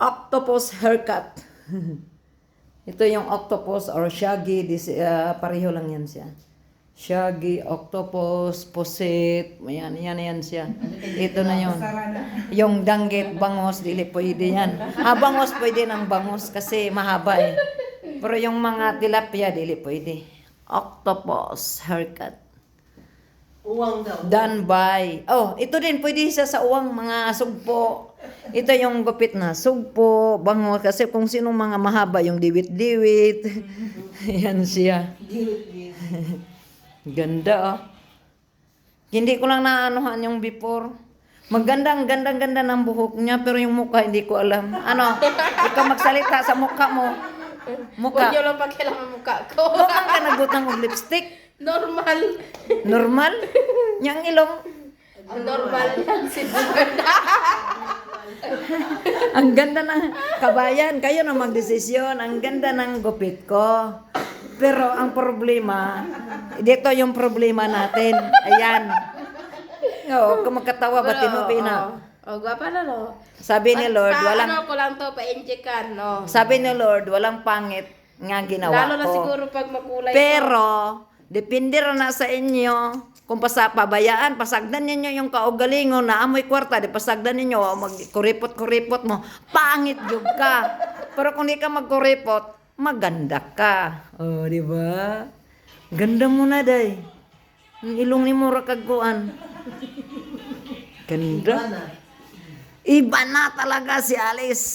octopus haircut. Ito yung octopus or shaggy. Pareho lang yan siya. Shaggy, octopus, pusit. Yan siya. Ito na yun. Yung danggit, bangos, dili pwede yan. Bangos pwede ng bangos kasi mahaba eh. Pero yung mga tilapia, dili pwede. Octopus haircut. Uwang daw. Done by. Ito din, pwede siya sa uwang mga sugpo. Ito yung gupit na sugpo, bango. Kasi kung sino mga mahaba, yung diwit-diwit. Yan siya. Ganda Hindi ko lang naanuhan yung before. Ang ganda ng buhok niya, pero yung mukha hindi ko alam. Ikaw magsalita sa mukha mo. Huwag niyo lang pakialam ang mukha ko. Huwag ka nagbutang ng lipstick. Normal. Normal? Yang ilong. Normal yan si Ang ganda ng kabayan. Kayo na magdesisyon. Ang ganda ng gupit ko. Pero ang problema, dito yung problema natin. Ayan. Kung magkatawa ba tinupi na? Gwapa na no. Sabi ni Lord, Ano ko lang to, pa-injekan, no. Sabi ni Lord, walang pangit nga ginawa Lalo na ko. siguro pag makulay Pero, depende rin na sa inyo. Kung pabayaan, pasagdan ninyo yung kaugalingon na amoy kwarta, di pasagdan ninyo, magkuripot-kuripot mo, pangit yung ka. Pero kung di ka magkuripot, maganda ka. Di ba? Ganda mo na, day. Ang ilong ni mo rakagkuan. Ganda. Iba na talaga si Alice.